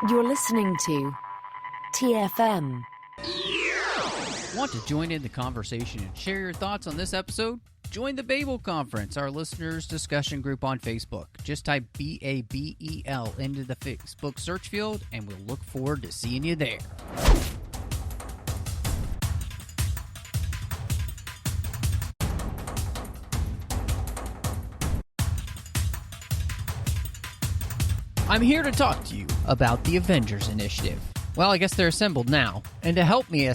You're listening to TFM. Want to join in the conversation and share your thoughts on this episode? Join the Babel Conference, our listeners' discussion group on Facebook. Just type BABEL into the Facebook search field, and we'll look forward to seeing you there. I'm here to talk to you about the Avengers Initiative. Well, I guess they're assembled now. And to help me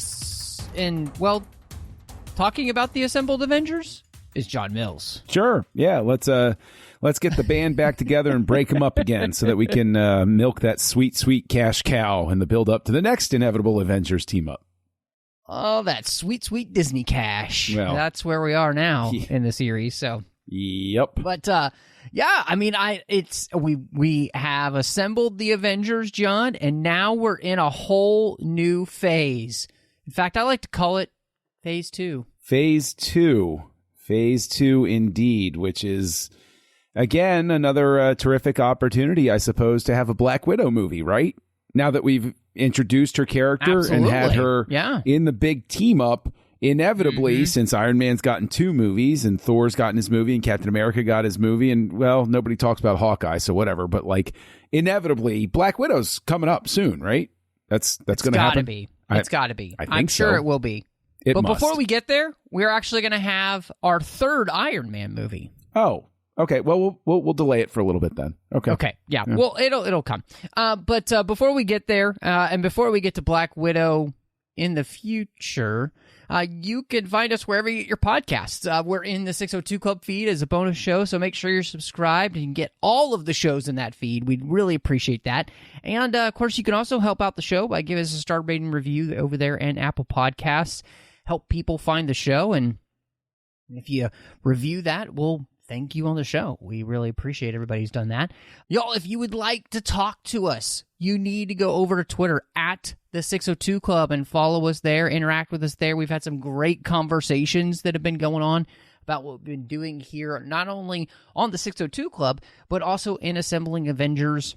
talking about the assembled Avengers is John Mills. Sure. Yeah, let's get the band back together and break them up again so that we can milk that sweet, sweet cash cow in the build up to the next inevitable Avengers team up. Oh, that sweet, sweet Disney cash. Well, that's where we are now in the series. So, yep. But yeah, I mean, we have assembled the Avengers, John, and now we're in a whole new phase. In fact, I like to call it Phase 2. Phase 2 indeed, which is, again, another terrific opportunity, I suppose, to have a Black Widow movie, right? Now that we've introduced her character and had her in the big team-up, inevitably, since Iron Man's gotten 2 movies, and Thor's gotten his movie, and Captain America got his movie, and, well, nobody talks about Hawkeye, so whatever, but, like, inevitably, Black Widow's coming up soon, right? That's going to happen? It's got to be. I'm sure it will be. But before we get there, we're actually going to have our 3rd Iron Man movie. Oh, okay. Well, we'll delay it for a little bit then. Okay. Yeah. Well, it'll come. But before we get there, and before we get to Black Widow in the future, you can find us wherever you get your podcasts. We're in the 602 Club feed as a bonus show, so make sure you're subscribed and you can get all of the shows in that feed. We'd really appreciate that. And, of course, you can also help out the show by giving us a star rating review over there and Apple Podcasts. Help people find the show, and if you review that, we'll thank you on the show. We really appreciate everybody who's done that. Y'all, if you would like to talk to us, you need to go over to Twitter at the 602 Club and follow us there, interact with us there. We've had some great conversations that have been going on about what we've been doing here, not only on the 602 Club, but also in assembling Avengers.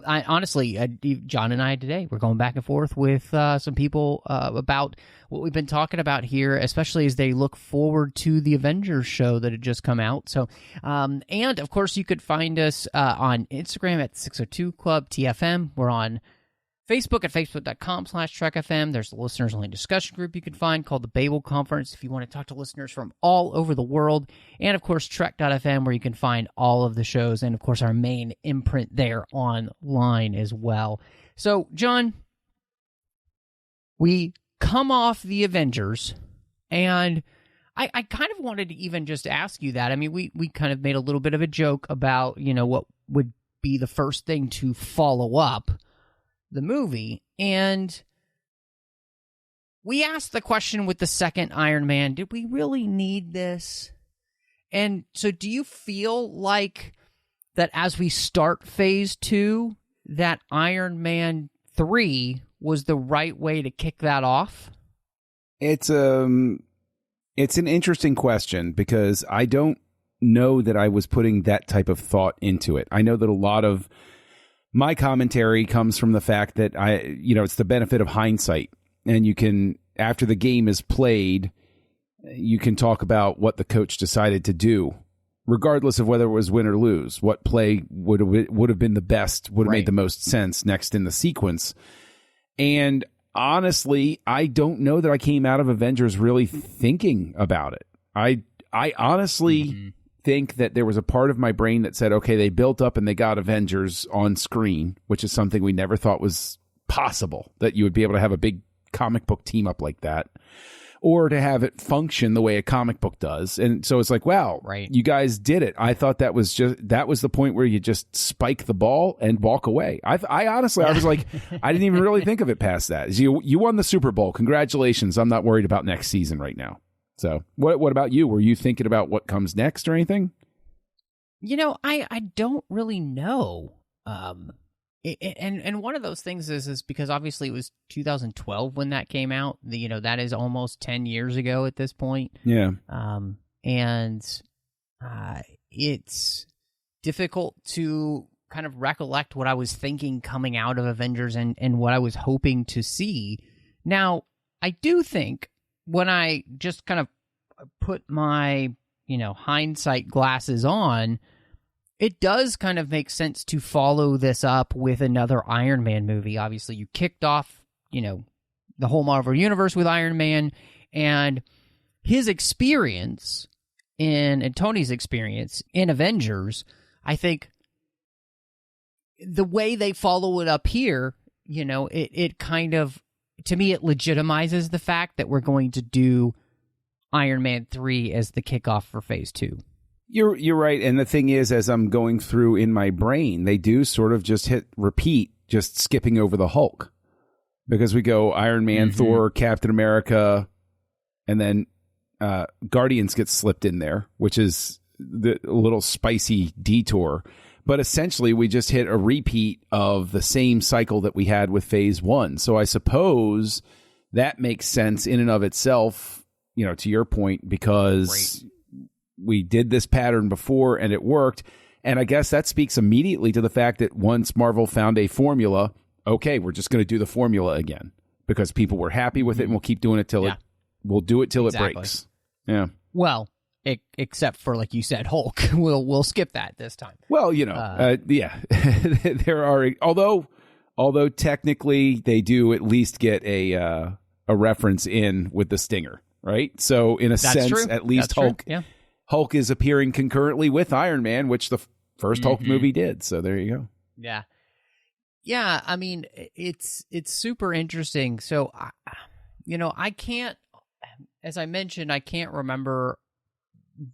Honestly, John and I today, we're going back and forth with some people about what we've been talking about here, especially as they look forward to the Avengers show that had just come out. So, and of course, you could find us on Instagram at 602 Club TFM. We're on Facebook at facebook.com/TrekFM. There's a listeners-only discussion group you can find called the Babel Conference if you want to talk to listeners from all over the world. And, of course, Trek.fm, where you can find all of the shows. And, of course, our main imprint there online as well. So, John, we come off the Avengers, and I kind of wanted to even just ask you that. I mean, we kind of made a little bit of a joke about, what would be the first thing to follow up the movie, and we asked the question with the second Iron Man, did we really need this? And so do you feel like that as we start Phase 2, that Iron Man 3 was the right way to kick that off? It's an interesting question, because I don't know that I was putting that type of thought into it. I know that a lot of my commentary comes from the fact that it's the benefit of hindsight, and you can, after the game is played, you can talk about what the coach decided to do, regardless of whether it was win or lose. What play would have been the best, would have made the most sense next in the sequence. And honestly, I don't know that I came out of Avengers really thinking about it. I honestly think that there was a part of my brain that said, okay, they built up and they got Avengers on screen, which is something we never thought was possible, that you would be able to have a big comic book team up like that, or to have it function the way a comic book does. And so it's like, wow, you guys did it. I thought that was the point where you just spike the ball and walk away. I honestly, I was like, I didn't even really think of it past that. You won the Super Bowl. Congratulations. I'm not worried about next season right now. So what about you? Were you thinking about what comes next or anything? I don't really know. And one of those things is because obviously it was 2012 when that came out. That is almost 10 years ago at this point. Yeah. And it's difficult to kind of recollect what I was thinking coming out of Avengers and what I was hoping to see. Now, I do think when I just kind of put my, hindsight glasses on, it does kind of make sense to follow this up with another Iron Man movie. Obviously, you kicked off, the whole Marvel Universe with Iron Man, and his experience and Tony's experience in Avengers, I think the way they follow it up here, it kind of, to me, it legitimizes the fact that we're going to do Iron Man 3 as the kickoff for Phase 2. You're right. And the thing is, as I'm going through in my brain, they do sort of just hit repeat, just skipping over the Hulk. Because we go Iron Man, Thor, Captain America, and then Guardians gets slipped in there, which is the little spicy detour. But essentially, we just hit a repeat of the same cycle that we had with Phase 1. So I suppose that makes sense in and of itself, to your point, because we did this pattern before and it worked. And I guess that speaks immediately to the fact that once Marvel found a formula, okay, we're just going to do the formula again because people were happy with it, and we'll keep doing it till we'll do it till it breaks. Yeah. Well, except for, like you said, Hulk. We'll skip that this time. Well, yeah. There are, although technically they do at least get a reference in with the Stinger, right? So in a sense, true. At least That's Hulk, true. Yeah. Hulk is appearing concurrently with Iron Man, which the first Hulk movie did. So there you go. Yeah. Yeah, I mean, it's super interesting. So, I can't, as I mentioned, I can't remember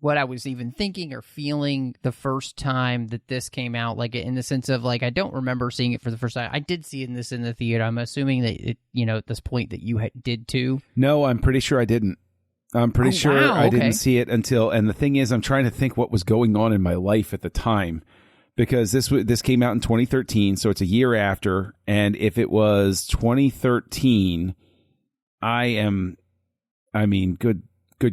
what I was even thinking or feeling the first time that this came out, like in the sense of, like, I don't remember seeing it for the first time. I did see this in the theater. I'm assuming that it, at this point that you did too. No, I'm pretty sure I didn't. I'm pretty sure I didn't see it until, and the thing is, I'm trying to think what was going on in my life at the time. Because this came out in 2013, so it's a year after. And if it was 2013, good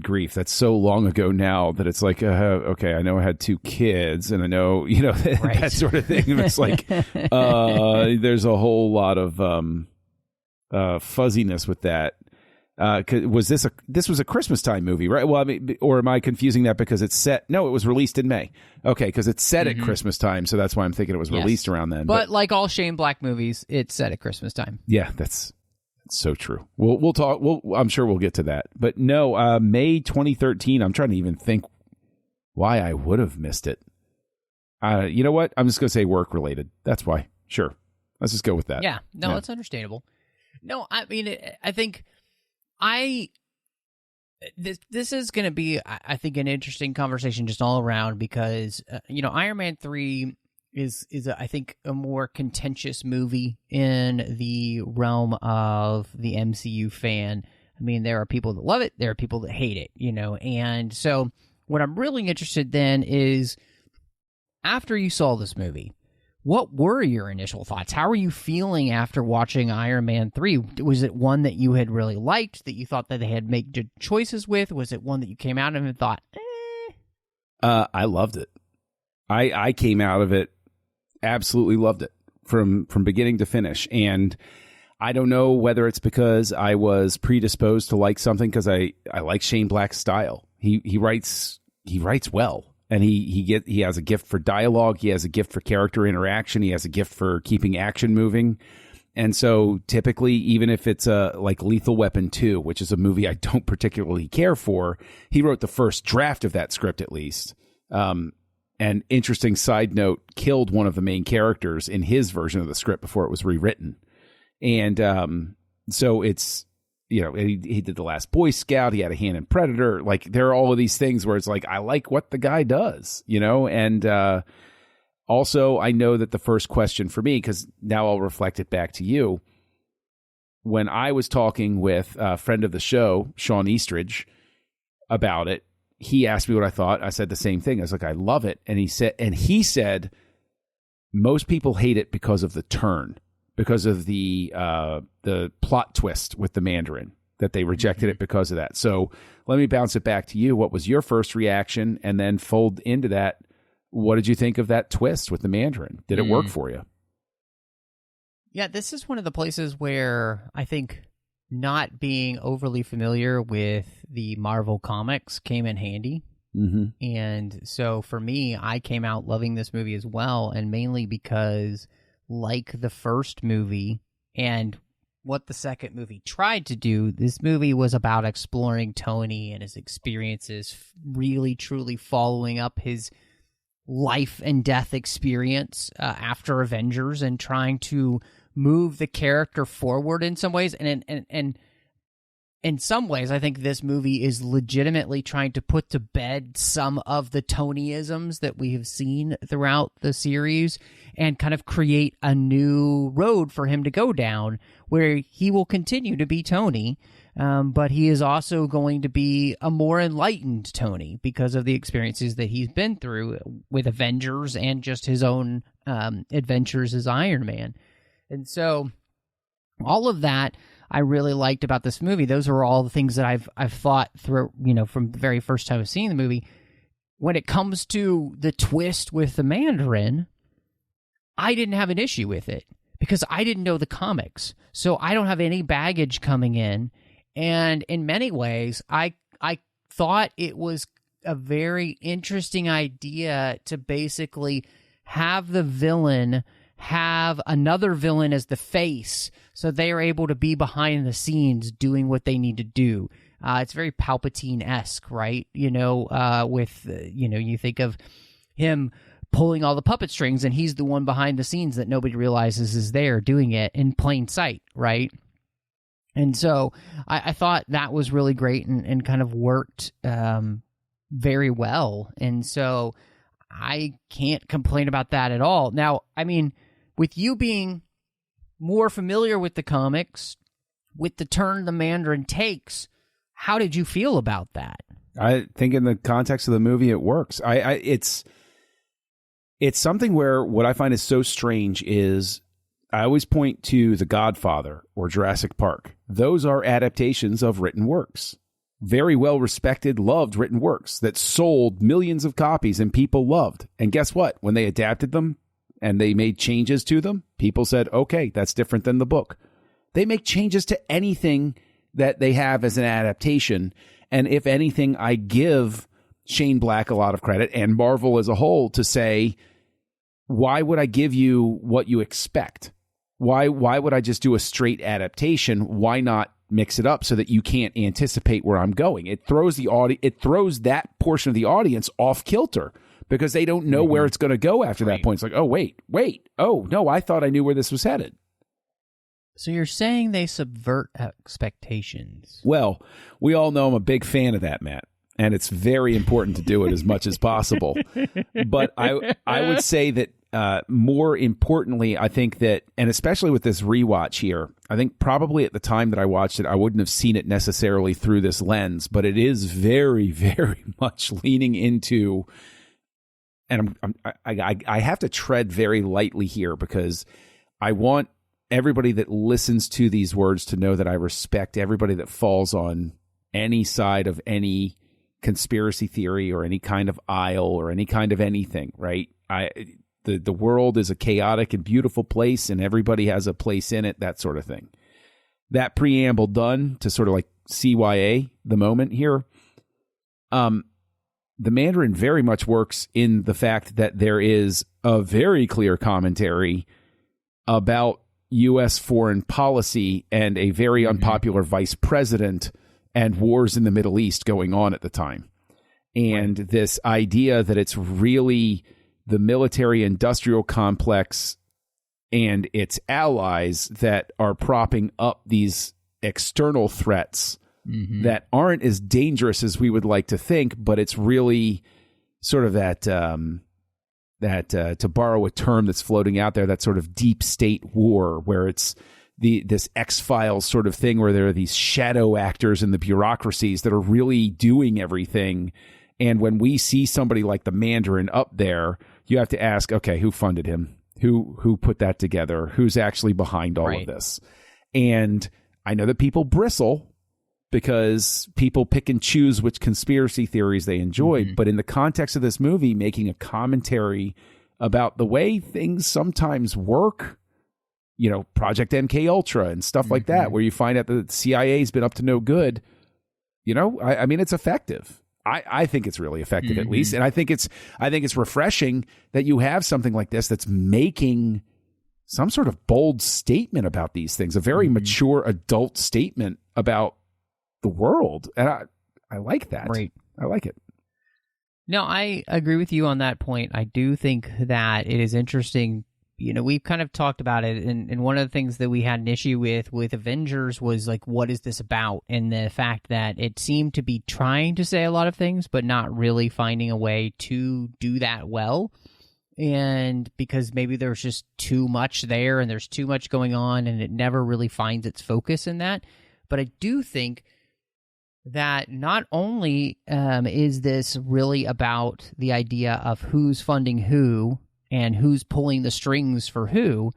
grief. That's so long ago now that it's like, okay, I know I had 2 kids, and I know, that sort of thing. It's like, there's a whole lot of fuzziness with that. Was this was a Christmas time movie, right? Well, I mean, or am I confusing that because it's set? No, it was released in May. Okay, because it's set at Christmas time, so that's why I'm thinking it was released around then. But like all Shane Black movies, it's set at Christmas time. Yeah, that's so true. We'll talk. I'm sure we'll get to that. But no, May 2013. I'm trying to even think why I would have missed it. You know what? I'm just gonna say work related. That's why. Sure, let's just go with that. Yeah, no, that's understandable. No, I mean, I think. This is going to be, I think, an interesting conversation just all around because, Iron Man 3 is I think, a more contentious movie in the realm of the MCU fan. I mean, there are people that love it. There are people that hate it, and so what I'm really interested then is after you saw this movie, what were your initial thoughts? How were you feeling after watching Iron Man 3? Was it one that you had really liked, that you thought that they had made good choices with? Was it one that you came out of and thought, I loved it. I came out of it, absolutely loved it from beginning to finish. And I don't know whether it's because I was predisposed to like something because I like Shane Black's style. He writes well. And he has a gift for dialogue. He has a gift for character interaction. He has a gift for keeping action moving. And so typically, even if it's like Lethal Weapon 2, which is a movie I don't particularly care for, he wrote the first draft of that script at least. And interesting side note, killed one of the main characters in his version of the script before it was rewritten. And so it's, he did The Last Boy Scout. He had a hand in Predator. Like, there are all of these things where it's like, I like what the guy does, And also, I know that the first question for me, because now I'll reflect it back to you. When I was talking with a friend of the show, Sean Eastridge, about it, he asked me what I thought. I said the same thing. I was like, I love it. And he said, most people hate it because of the turn. Because of the plot twist with the Mandarin, that they rejected it because of that. So let me bounce it back to you. What was your first reaction? And then fold into that, what did you think of that twist with the Mandarin? Did it work for you? Yeah, this is one of the places where I think not being overly familiar with the Marvel comics came in handy. Mm-hmm. And so for me, I came out loving this movie as well, and mainly because, like the first movie and what the second movie tried to do, this movie was about exploring Tony and his experiences, really truly following up his life and death experience after Avengers, and trying to move the character forward in some ways. And in some ways, I think this movie is legitimately trying to put to bed some of the Tonyisms that we have seen throughout the series, and kind of create a new road for him to go down, where he will continue to be Tony, but he is also going to be a more enlightened Tony because of the experiences that he's been through with Avengers and just his own adventures as Iron Man. And so all of that I really liked about this movie. Those are all the things that I've thought through, from the very first time of seeing the movie. When it comes to the twist with the Mandarin, I didn't have an issue with it because I didn't know the comics. So I don't have any baggage coming in. And in many ways, I thought it was a very interesting idea to basically have the villain have another villain as the face, so they are able to be behind the scenes doing what they need to do. It's very Palpatine-esque, right? With you think of him pulling all the puppet strings, and he's the one behind the scenes that nobody realizes is there doing it in plain sight, right? And so I thought that was really great and kind of worked very well. And so I can't complain about that at all. Now, I mean, with you being more familiar with the comics, with the turn the Mandarin takes, how did you feel about that? I think in the context of the movie, it works. It's something where what I find is so strange is I always point to The Godfather or Jurassic Park. Those are adaptations of written works. Very well respected, loved written works that sold millions of copies and people loved. And guess what? When they adapted them and they made changes to them, people said, okay, that's different than the book. They make changes to anything that they have as an adaptation. And if anything, I give Shane Black a lot of credit and Marvel as a whole to say, why would I give you what you expect? Why would I just do a straight adaptation? Why not mix it up so that you can't anticipate where I'm going? It throws that portion of the audience off kilter because they don't know where it's going to go after that point. It's like, oh, wait. Oh, no, I thought I knew where this was headed. So you're saying they subvert expectations? Well, we all know I'm a big fan of that, Matt, and it's very important to do it as much as possible. But I would say that more importantly, I think that, and especially with this rewatch here, I think probably at the time that I watched it, I wouldn't have seen it necessarily through this lens, but it is very, very much leaning into, and I have to tread very lightly here because I want everybody that listens to these words to know that I respect everybody that falls on any side of any conspiracy theory or any kind of aisle or any kind of anything, right? The world is a chaotic and beautiful place and everybody has a place in it, that sort of thing. That preamble done to sort of like CYA the moment here. The Mandarin very much works in the fact that there is a very clear commentary about U.S. foreign policy and a very unpopular vice president and wars in the Middle East going on at the time. And this idea that it's really the military-industrial complex and its allies that are propping up these external threats that aren't as dangerous as we would like to think, but it's really sort of that, to borrow a term that's floating out there, that sort of deep state war where it's this X-Files sort of thing where there are these shadow actors in the bureaucracies that are really doing everything. And when we see somebody like the Mandarin up there, you have to ask, okay, who funded him? Who put that together? Who's actually behind all of this? And I know that people bristle because people pick and choose which conspiracy theories they enjoy. But in the context of this movie, making a commentary about the way things sometimes work, you know, Project MK Ultra and stuff like that, where you find out that the CIA's been up to no good, you know, I mean, it's effective. I think it's really effective, at least. And I think it's refreshing that you have something like this that's making some sort of bold statement about these things, a very mature adult statement about the world. And I like that. Right. I like it. No, I agree with you on that point. I do think that it is interesting. You know, we've kind of talked about it, and one of the things that we had an issue with Avengers was, like, what is this about? And the fact that it seemed to be trying to say a lot of things, but not really finding a way to do that well. And because maybe there's just too much there, and there's too much going on, and it never really finds its focus in that. But I do think that not only is this really about the idea of who's funding who, and who's pulling the strings for who.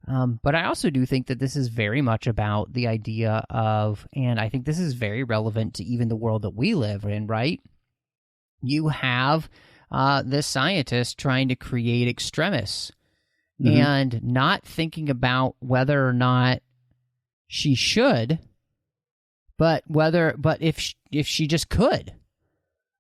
But I also do think that this is very much about the idea of, and I think this is very relevant to even the world that we live in, right? You have this scientist trying to create extremists and not thinking about whether or not she should, but if she just could.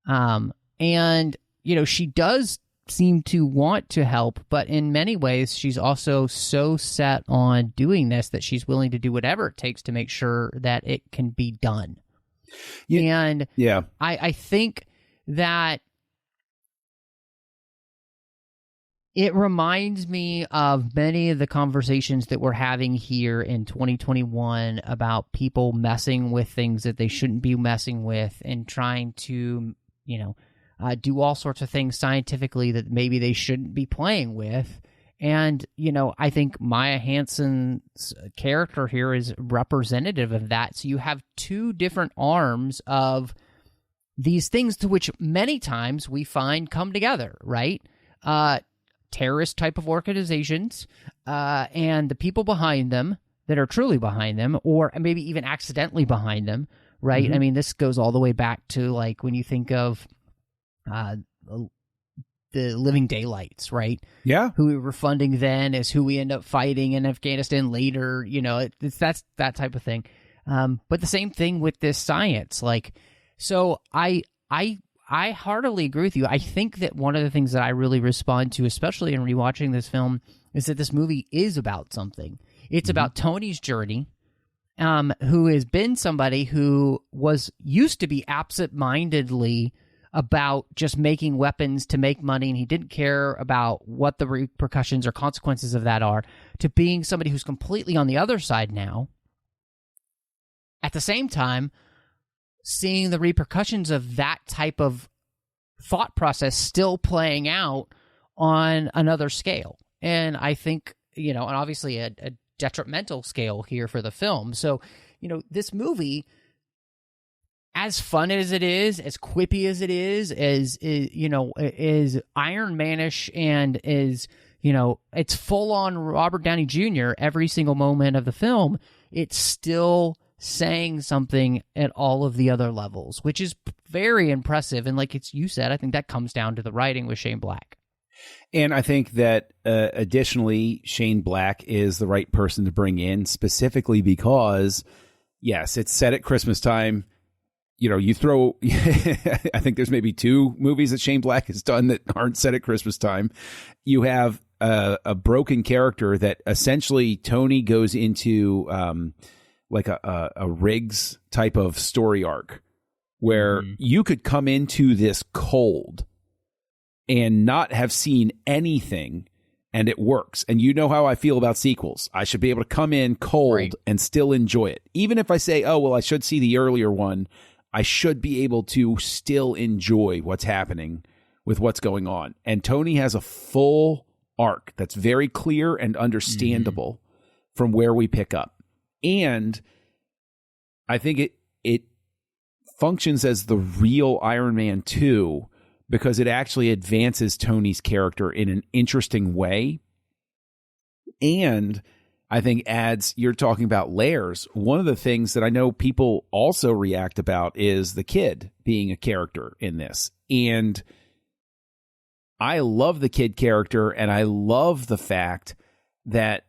And, you know, she does seem to want to help, but in many ways she's also so set on doing this that she's willing to do whatever it takes to make sure that it can be done. And I think that it reminds me of many of the conversations that we're having here in 2021 about people messing with things that they shouldn't be messing with, and trying to, you know, do all sorts of things scientifically that maybe they shouldn't be playing with. And, you know, I think Maya Hansen's character here is representative of that. So you have two different arms of these things to which many times we find come together, right? Terrorist type of organizations and the people behind them that are truly behind them, or maybe even accidentally behind them, right? I mean, this goes all the way back to, like, when you think of the Living Daylights, right? Yeah. Who we were funding then is who we end up fighting in Afghanistan later. You know, that's that type of thing. But the same thing with this science. Like, so I heartily agree with you. I think that one of the things that I really respond to, especially in rewatching this film, is that this movie is about something. It's about Tony's journey, who has been somebody who used to be absent-mindedly about just making weapons to make money, and he didn't care about what the repercussions or consequences of that are, to being somebody who's completely on the other side now. At the same time, seeing the repercussions of that type of thought process still playing out on another scale. And I think, you know, and obviously a detrimental scale here for the film. So, you know, this movie, as fun as it is, as quippy as it is, you know, is Iron Man-ish, and is, you know, it's full on Robert Downey Jr. every single moment of the film. It's still saying something at all of the other levels, which is very impressive. And like you said, I think that comes down to the writing with Shane Black. And I think that additionally, Shane Black is the right person to bring in, specifically because, yes, it's set at Christmas time. You know, you throw, I think there's maybe two movies that Shane Black has done that aren't set at Christmas time. You have a broken character that essentially Tony goes into like a Riggs type of story arc where you could come into this cold and not have seen anything, and it works. And you know how I feel about sequels. I should be able to come in cold and still enjoy it. Even if I say, oh, well, I should see the earlier one, I should be able to still enjoy what's happening with what's going on. And Tony has a full arc that's very clear and understandable from where we pick up. And I think it functions as the real Iron Man 2 because it actually advances Tony's character in an interesting way. And I think adds, you're talking about layers. One of the things that I know people also react about is the kid being a character in this. And I love the kid character, and I love the fact that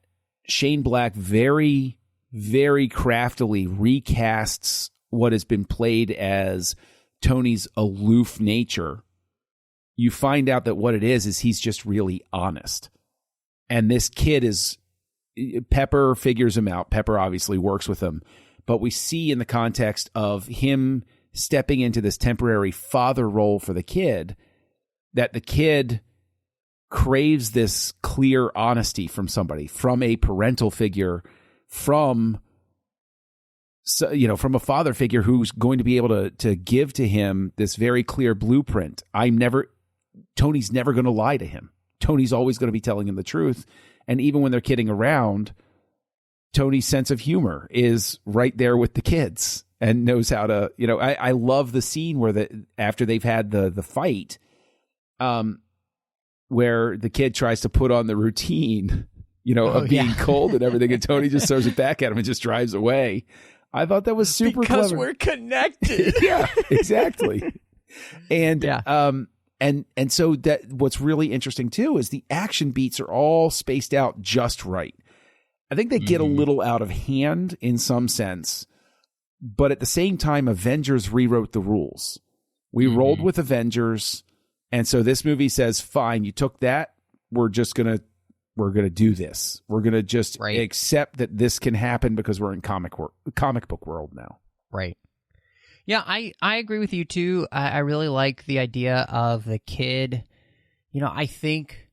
Shane Black very, very craftily recasts what has been played as Tony's aloof nature. You find out that what it is he's just really honest. And this kid is, Pepper figures him out. Pepper obviously works with him. But we see in the context of him stepping into this temporary father role for the kid, that the kid craves this clear honesty from somebody, from a parental figure, from a father figure who's going to be able to give to him this very clear blueprint. Tony's never going to lie to him. Tony's always going to be telling him the truth. And even when they're kidding around, Tony's sense of humor is right there with the kids and knows how to, I love the scene where after they've had the fight, where the kid tries to put on the routine, of being cold and everything, and Tony just throws it back at him and just drives away. I thought that was super clever. Because we're connected. Yeah, exactly. And and so that what's really interesting too is the action beats are all spaced out just right. I think they get a little out of hand in some sense, but at the same time, Avengers rewrote the rules. We rolled with Avengers. And so this movie says, fine, you took that. We're gonna do this. We're gonna just accept that this can happen because we're in comic book world now. Right. Yeah, I agree with you too. I really like the idea of the kid. I think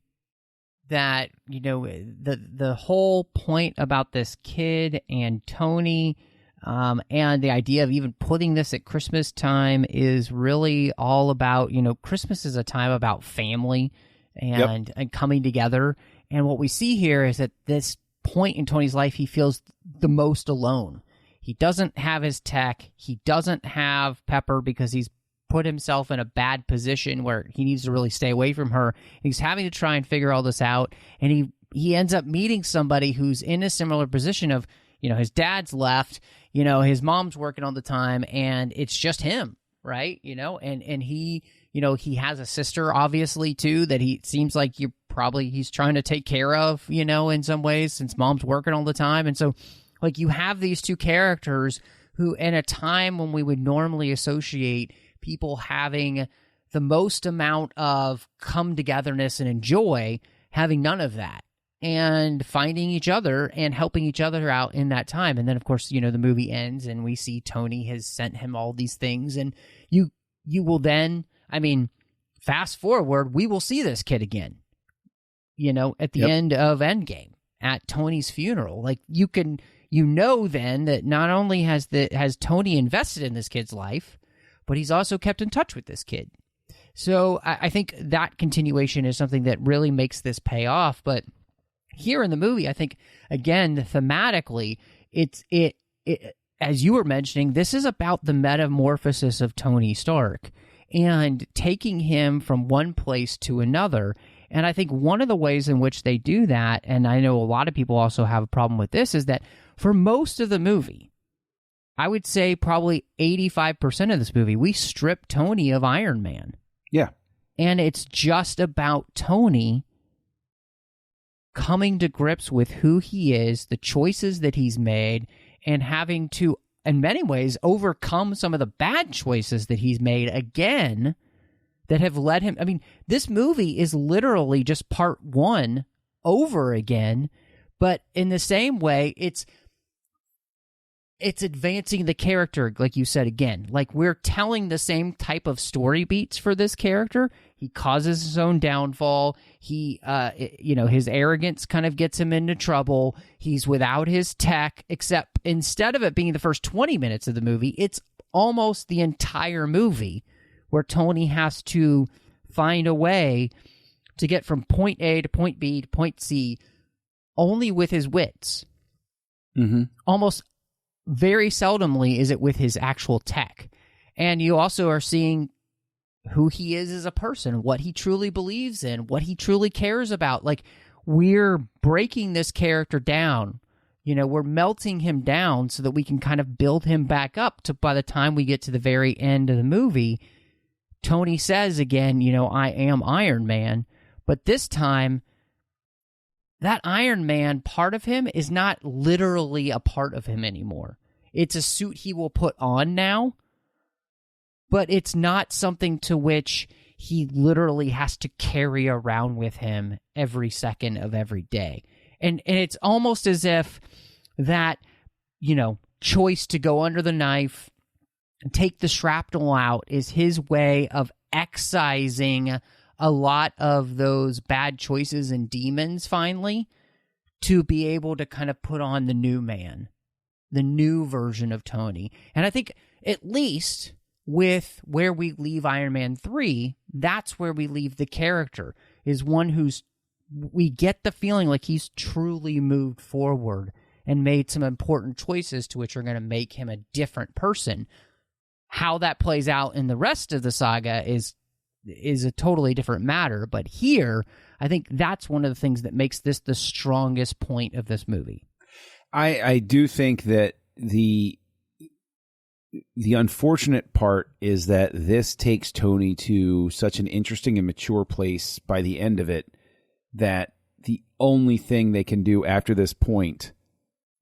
that the whole point about this kid and Tony, and the idea of even putting this at Christmas time is really all about, Christmas is a time about family and coming together. And what we see here is at this point in Tony's life, he feels the most alone. He doesn't have his tech. He doesn't have Pepper because he's put himself in a bad position where he needs to really stay away from her. He's having to try and figure all this out. And he ends up meeting somebody who's in a similar position of, his dad's left, his mom's working all the time, and it's just him, right? And he, he has a sister, obviously, too, that he seems like he's trying to take care of, in some ways, since mom's working all the time. And so, you have these two characters who, in a time when we would normally associate people having the most amount of come-togetherness and enjoy, having none of that, and finding each other and helping each other out in that time. And then, of course, the movie ends and we see Tony has sent him all these things. And you will then, fast forward, we will see this kid again, at the end of Endgame, at Tony's funeral. Then that not only has Tony invested in this kid's life, but he's also kept in touch with this kid. So I think that continuation is something that really makes this pay off. But here in the movie, I think, again, thematically, it as you were mentioning, this is about the metamorphosis of Tony Stark and taking him from one place to another. And I think one of the ways in which they do that, and I know a lot of people also have a problem with this, is that for most of the movie, I would say probably 85% of this movie, we strip Tony of Iron Man. Yeah. And it's just about Tony coming to grips with who he is, the choices that he's made, and having to, in many ways, overcome some of the bad choices that he's made again that have led him. This movie is literally just part one over again, but in the same way, it's advancing the character, like you said, again. We're telling the same type of story beats for this character. He causes his own downfall. He, his arrogance kind of gets him into trouble. He's without his tech, except instead of it being the first 20 minutes of the movie, it's almost the entire movie where Tony has to find a way to get from point A to point B to point C only with his wits. Mm-hmm. Almost very seldomly is it with his actual tech. And you also are seeing who he is as a person, what he truly believes in, what he truly cares about. We're breaking this character down we're melting him down so that we can kind of build him back up to by the time we get to the very end of the movie. Tony says again, I am Iron Man, but this time that Iron Man part of him is not literally a part of him anymore. It's a suit he will put on now, but it's not something to which he literally has to carry around with him every second of every day. And it's almost as if that, choice to go under the knife and take the shrapnel out is his way of excising a lot of those bad choices and demons finally to be able to kind of put on the new man, the new version of Tony. And I think at least with where we leave Iron Man 3, that's where we leave the character, is one we get the feeling like he's truly moved forward and made some important choices to which are going to make him a different person. How that plays out in the rest of the saga is a totally different matter. But here, I think that's one of the things that makes this the strongest point of this movie. I do think that the unfortunate part is that this takes Tony to such an interesting and mature place by the end of it that the only thing they can do after this point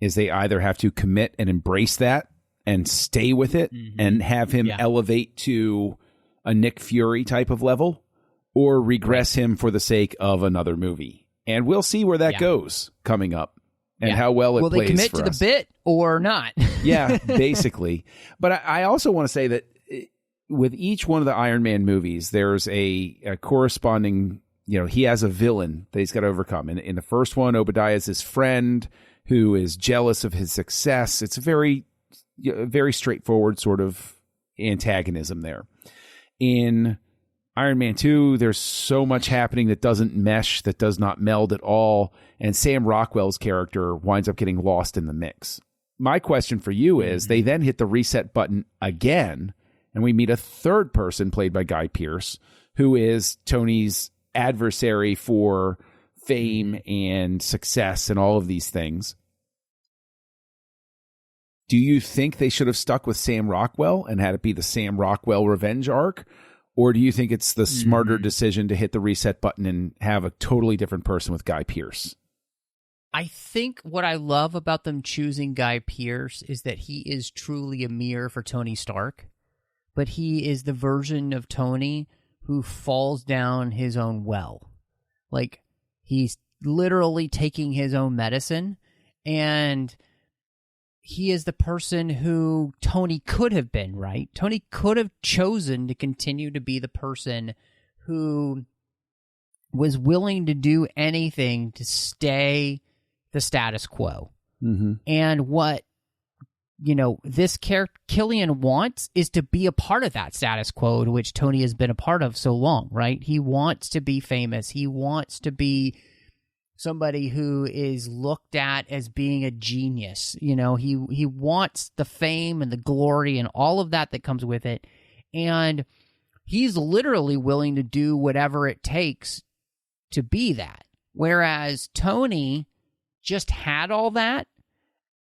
is they either have to commit and embrace that and stay with it and have him elevate to a Nick Fury type of level, or regress him for the sake of another movie. And we'll see where that goes coming up and how well it plays for us. Will they commit to the bit or not? Yeah, basically. But I also want to say that with each one of the Iron Man movies, there's a corresponding, he has a villain that he's got to overcome. In the first one, Obadiah is his friend who is jealous of his success. It's a very straightforward sort of antagonism there. In Iron Man 2, there's so much happening that doesn't mesh, that does not meld at all, and Sam Rockwell's character winds up getting lost in the mix. My question for you is, they then hit the reset button again, and we meet a third person played by Guy Pearce, who is Tony's adversary for fame and success and all of these things. Do you think they should have stuck with Sam Rockwell and had it be the Sam Rockwell revenge arc? Or do you think it's the smarter decision to hit the reset button and have a totally different person with Guy Pearce? I think what I love about them choosing Guy Pearce is that he is truly a mirror for Tony Stark, but he is the version of Tony who falls down his own well. Like, he's literally taking his own medicine, and he is the person who Tony could have been, right? Tony could have chosen to continue to be the person who was willing to do anything to stay the status quo. And what, this character, Killian, wants is to be a part of that status quo to which Tony has been a part of so long, right? He wants to be famous. He wants to be somebody who is looked at as being a genius. He wants the fame and the glory and all of that comes with it. And he's literally willing to do whatever it takes to be that. Whereas Tony just had all that.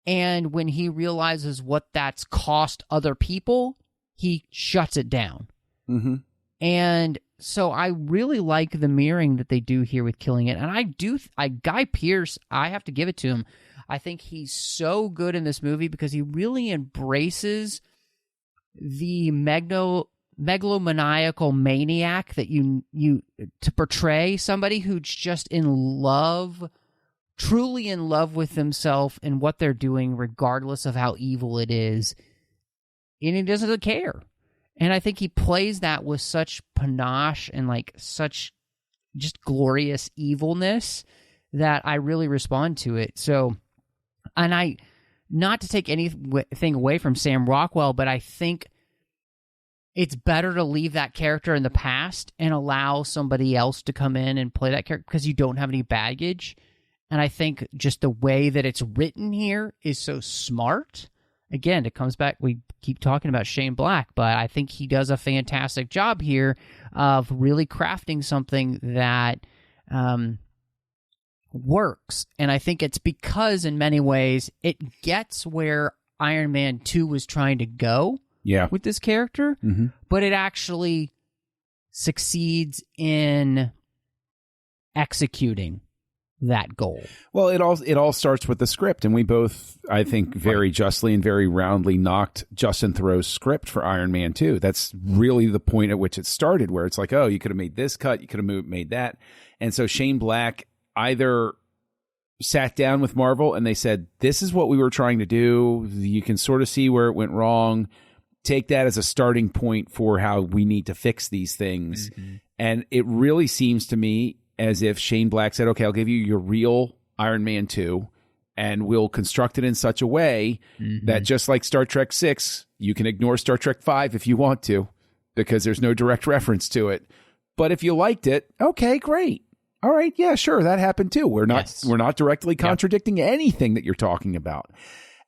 And when he realizes what that's cost other people, he shuts it down. And so I really like the mirroring that they do here with Killing It. And Guy Pearce, I have to give it to him. I think he's so good in this movie because he really embraces the megalomaniacal maniac that you to portray somebody who's just in love, truly in love with himself and what they're doing, regardless of how evil it is. And he doesn't care. And I think he plays that with such panache and such just glorious evilness that I really respond to it. So, and not to take anything away from Sam Rockwell, but I think it's better to leave that character in the past and allow somebody else to come in and play that character because you don't have any baggage. And I think just the way that it's written here is so smart. Again, it comes back, we keep talking about Shane Black, but I think he does a fantastic job here of really crafting something that works. And I think it's because in many ways it gets where Iron Man 2 was trying to go with this character, but it actually succeeds in executing that goal. Well, it all starts with the script, and we both, I think, very justly and very roundly knocked Justin Theroux's script for Iron Man 2. That's really the point at which it started, where it's like, oh, you could have made this cut, you could have made that. And so Shane Black either sat down with Marvel and they said, this is what we were trying to do. You can sort of see where it went wrong. Take that as a starting point for how we need to fix these things. And it really seems to me as if Shane Black said, okay, I'll give you your real Iron Man 2, and we'll construct it in such a way that just like Star Trek 6, you can ignore Star Trek 5 if you want to, because there's no direct reference to it. But if you liked it, okay, great. All right, yeah, sure, that happened too. We're not directly contradicting anything that you're talking about.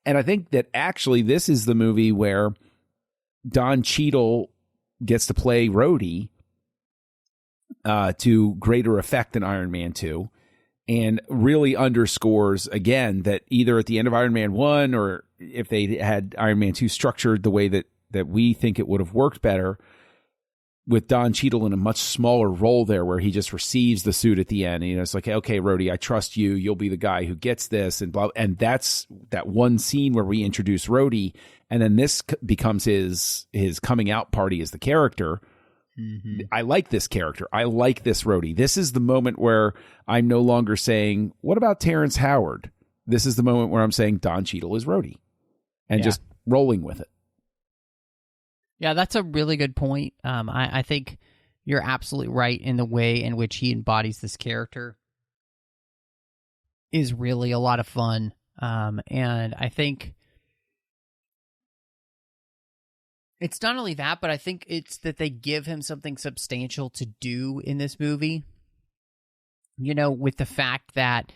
And I think that actually this is the movie where Don Cheadle gets to play Rhodey to greater effect than Iron Man 2, and really underscores again that either at the end of Iron Man 1 or if they had Iron Man 2 structured the way that we think it would have worked better, with Don Cheadle in a much smaller role there, where he just receives the suit at the end. You know, it's like, okay, Rhodey, I trust you. You'll be the guy who gets this, and blah. And that's that one scene where we introduce Rhodey, and then this becomes his coming out party as the character. I like this character. I like this Rhodey. This is the moment where I'm no longer saying, what about Terrence Howard? This is the moment where I'm saying Don Cheadle is Rhodey, and just rolling with it. Yeah, that's a really good point. I think you're absolutely right in the way in which he embodies this character is really a lot of fun. And I think it's not only that, but I think it's that they give him something substantial to do in this movie. You know, with the fact that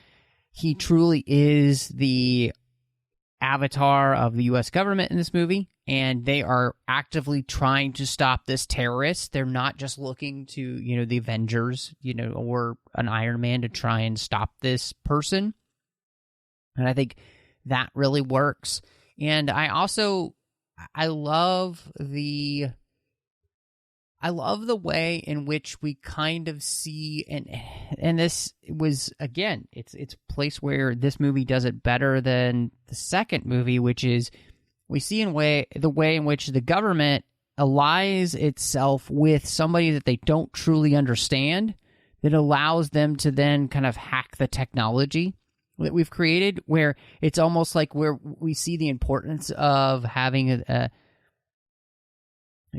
he truly is the avatar of the U.S. government in this movie, and they are actively trying to stop this terrorist. They're not just looking to, you know, the Avengers, you know, or an Iron Man to try and stop this person. And I think that really works. And I love the way in which we kind of see, and this was, again, it's a place where this movie does it better than the second movie, which is we see the way in which the government allies itself with somebody that they don't truly understand, that allows them to then kind of hack the technology that we've created, where it's almost like where we see the importance of having a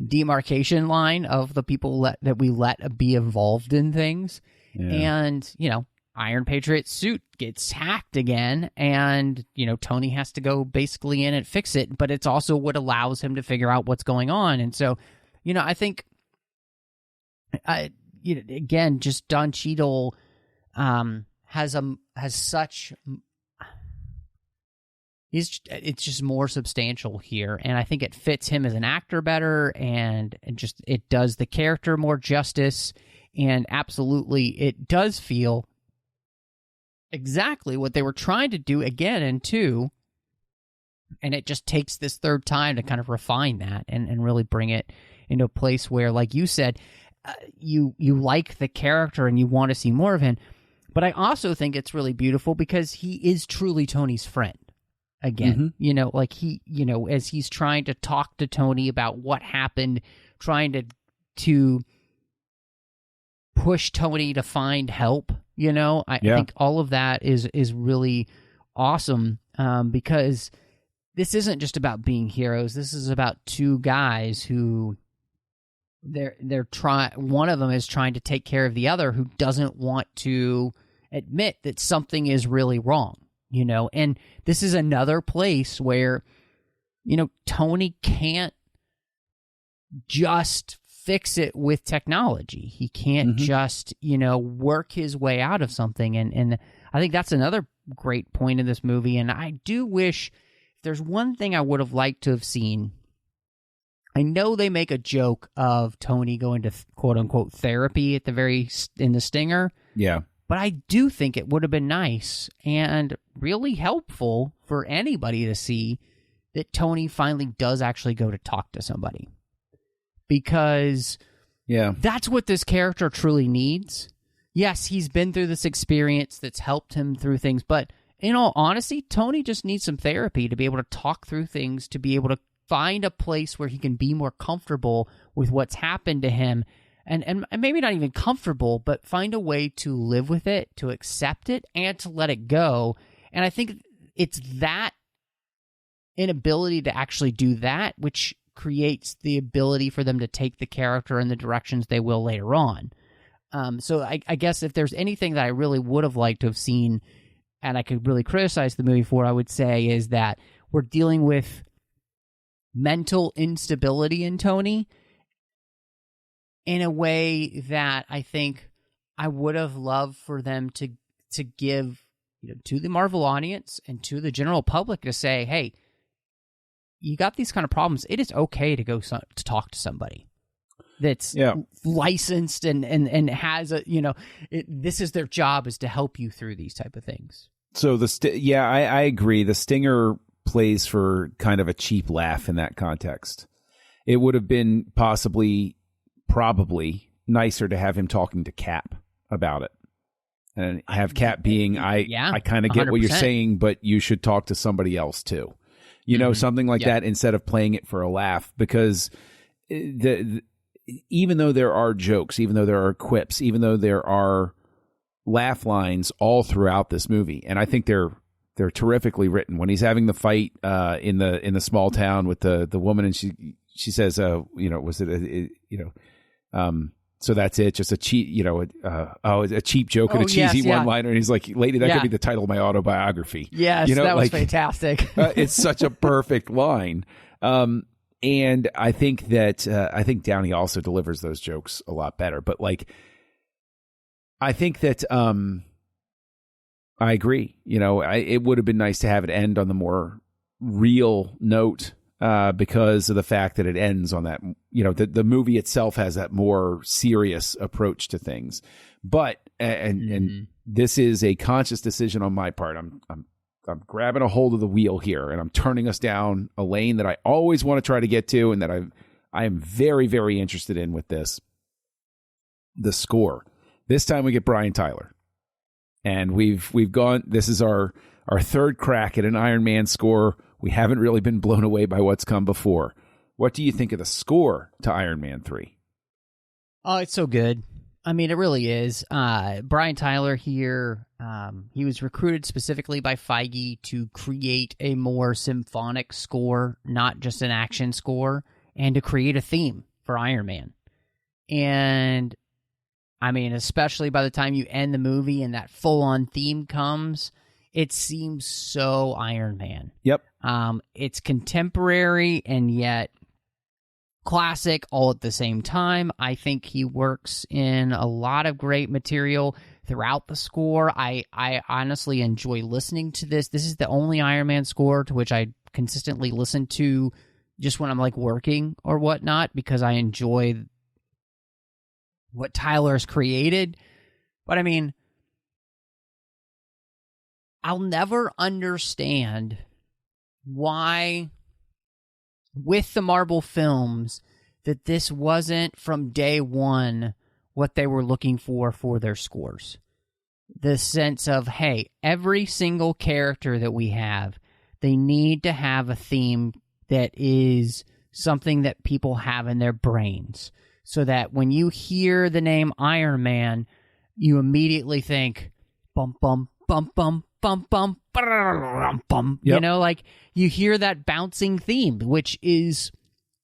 demarcation line of the people that we let be involved in things. And, you know, Iron Patriot's suit gets hacked again, and, you know, Tony has to go basically in and fix it, but it's also what allows him to figure out what's going on. And so, you know, I think, again, just Don Cheadle has such... it's just more substantial here, and I think it fits him as an actor better, and just it does the character more justice, and absolutely it does feel exactly what they were trying to do again in 2, and it just takes this third time to kind of refine that and really bring it into a place where, like you said, you like the character and you want to see more of him. But I also think it's really beautiful because he is truly Tony's friend. Again, you know, like he, you know, as he's trying to talk to Tony about what happened, trying to push Tony to find help, you know, I think all of that is really awesome, because this isn't just about being heroes. This is about two guys who one of them is trying to take care of the other, who doesn't want to admit that something is really wrong. You know, and this is another place where, you know, Tony can't just fix it with technology. He can't just, you know, work his way out of something. And I think that's another great point in this movie. And I do wish, if there's one thing I would have liked to have seen, I know they make a joke of Tony going to quote unquote therapy in the Stinger. Yeah. But I do think it would have been nice and really helpful for anybody to see that Tony finally does actually go to talk to somebody. Because that's what this character truly needs. Yes, he's been through this experience that's helped him through things, but in all honesty, Tony just needs some therapy to be able to talk through things, to be able to find a place where he can be more comfortable with what's happened to him, and maybe not even comfortable, but find a way to live with it, to accept it, and to let it go. And I think it's that inability to actually do that which creates the ability for them to take the character in the directions they will later on. So I guess if there's anything that I really would have liked to have seen, and I could really criticize the movie for, I would say, is that we're dealing with mental instability in Tony in a way that I think I would have loved for them to give, to the Marvel audience and to the general public, to say, hey, you got these kind of problems. It is okay to go to talk to somebody that's licensed and has a, this is their job, is to help you through these type of things. So I agree. The stinger plays for kind of a cheap laugh in that context. It would have been probably nicer to have him talking to Cap about it, and have Cap being, I kind of get 100%. What you're saying, but you should talk to somebody else too. Something like that, instead of playing it for a laugh, because even though there are jokes, even though there are quips, even though there are laugh lines all throughout this movie, and I think they're terrifically written. When he's having the fight in the small town with the woman, and she says, was it so that's it, just a cheap, a cheap joke and a cheesy one-liner, and he's like, lady, that could be the title of my autobiography. Yes, that was fantastic. It's such a perfect line. And I think that Downey also delivers those jokes a lot better. But I think that I agree. It would have been nice to have it end on the more real note, because of the fact that it ends on that. The movie itself has that more serious approach to things. But and this is a conscious decision on my part. I'm grabbing a hold of the wheel here, and I'm turning us down a lane that I always want to try to get to, and that I am very, very interested in with this. The score. This time we get Bryan Tyler, and we've gone. This is our third crack at an Iron Man score. We haven't really been blown away by what's come before. What do you think of the score to Iron Man 3? Oh, it's so good. I mean, it really is. Bryan Tyler here, he was recruited specifically by Feige to create a more symphonic score, not just an action score, and to create a theme for Iron Man. And, I mean, especially by the time you end the movie and that full-on theme comes, it seems so Iron Man. Yep. It's contemporary and yet classic all at the same time. I think he works in a lot of great material throughout the score. I honestly enjoy listening to this. This is the only Iron Man score to which I consistently listen to just when I'm working or whatnot, because I enjoy what Tyler's created. But I mean, I'll never understand why, with the Marvel films, that this wasn't from day one what they were looking for their scores. The sense of, hey, every single character that we have, they need to have a theme that is something that people have in their brains, so that when you hear the name Iron Man, you immediately think, bum, bum, bum, bum, bum, bum, bum, bum. Yep. You hear that bouncing theme, which is,